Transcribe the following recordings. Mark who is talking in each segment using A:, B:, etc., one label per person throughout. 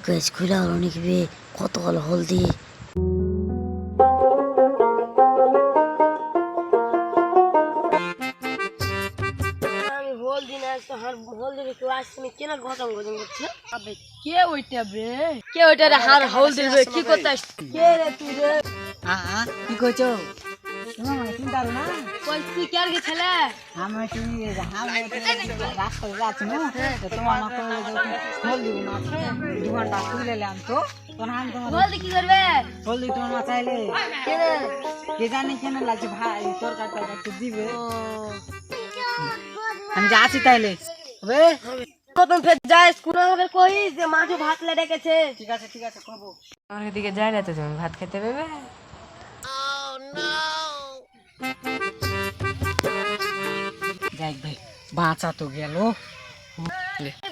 A: guys খুলে হলো নাকি বে কত কালো হলদি আমি হলদি না তো হার হলদি কে আসছে নি কেন গজম গজম করছে আবে কে ওইটা বে কে ওইটা রে হার হলদি বে কি করতে আসছে কে রে তুই রে
B: কি কইছো তোমার মানে চিন্তা না
A: কই তুই কে আর গে ছেলে
B: আমি তুমি রাস্তায় যাচ্ছি না তো তোমার মা কইলে হলদি না দোকানটা খুলেলাম তো তখন আমি তোমার
A: হলদি কি করবে
B: হলদি তোমার মা চাইলে
A: কে রে
B: কে জানি কেন লাগছে ভাই তরকারি একটু দিবে আমি যাচ্ছি তাইলে হবে
A: কতন ফের যায় স্কুল হবে কই যে মাঠে ভাত লে ডেকেছে
B: ঠিক আছে করব
C: আমার এদিকে যাই না তো তুমি ভাত খেতে পাবে
B: যাই ভাই বাঁচা তো গেল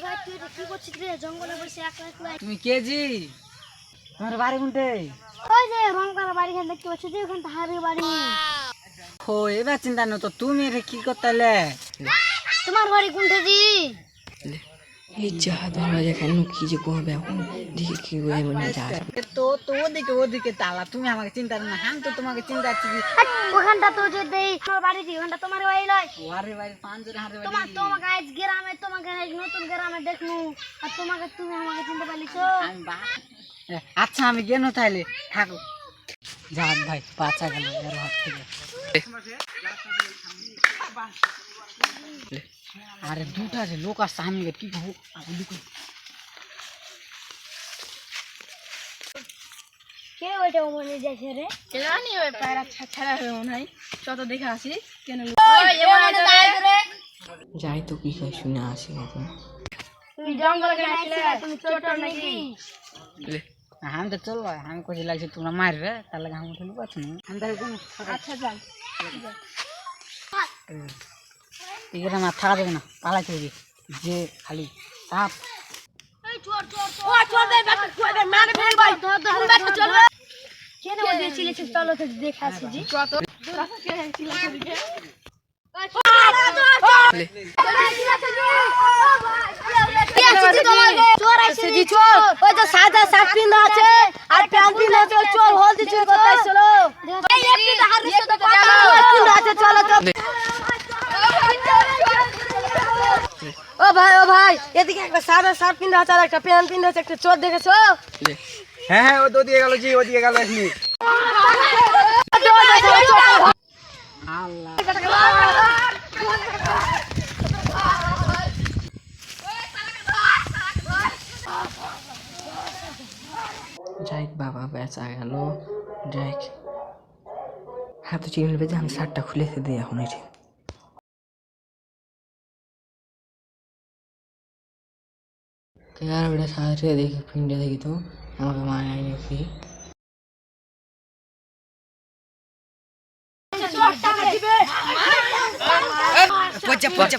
A: ভাই তুই কি করছিস রে জঙ্গলে বসে একলা একলা
B: তুমি কে জি তোমার বাড়ি কোনটা
A: ওই যে রংকার বাড়ি খান দেখতে পাচ্ছিস যে ওখান হারির বাড়ি
B: ও এবার চিন্তা না তো তুমি রে কি করতেলে
A: তোমার বাড়ি কোনটা জি
C: এই যা ধরা যায় কেন কি যে করবে এখন দেখি কি করে মনে যা
B: তো তো ওদিকে তালা তুমি আমাকে চিন্তা না আমি তো তোমাকে চিন্তা করছি
A: ওখানটা তো যে দেই তোমার বাড়ি দি ওখানটা তোমার বাড়ি লয়
B: ওয়ারে বাড়ি পাঁচজনের হারে বাড়ি
A: তোমাকে আজ গ্রামে তোমাকে আজ নতুন গ্রামে দেখনু আর তুমি আমাকে চিনতে পারলিছো
B: আমি আচ্ছা আমি গেল তাইলে থাকো যাক ভাই বাঁচা গেল এর হাত থেকে আরে দুটা যে লোক আসছে আমি কি করবো
A: কে ওইটা মনে যাচ্ছে রে
D: জানি ওই পায়রা ছাড়া হয়ে মনে হয় যত দেখে আসি কেন
C: যাই তো কি খাই শুনে আসি এখন
A: তুমি জঙ্গলে গেছিলে তুমি ছোট নাকি
B: আমি তো চলবো আমি কইছি লাগছে তোমরা মারবে তাহলে আমি তো লুক আছে না আমি তাহলে কোন
D: আচ্ছা যান
B: এখানে না থাকা যাবে না পালাইতে হবে যে খালি সাপ
A: এই চোর দে বাট চোর দে মানে ফেল ভাই ধর চল কেন ওই দিয়েছিলে চলো তো দেখে আসি জি
D: কত রাস্তা কে ছিল সেদিকে
A: চোর আছে জি চোর ওই তো সাদা শার্ট পিন্ধা আছে আর প্যান্ট পিন্ধা আছে চোর হলদি চুরি করতে আসছিল এই একটু হারিস তো কথা পিন্ধা আছে চলো তো ও ভাই এদিকে একটা সাদা শার্ট পিন্ধা আছে আর একটা প্যান্ট পিন্ধা আছে একটা চোর দেখেছো
B: হ্যাঁ ও তো দিয়ে গেল জি ও দিয়ে গেল এখনি আল্লাহ
C: যাই বাবা বেচা গেল যাই হাতে চিকেন বেজে আমি শার্টটা খুলেছে দিই এখন এটি আর বেটা সাথে দেখি পিন্ডে দেখি তো আমাকে মায় আইনি ফি
B: পচা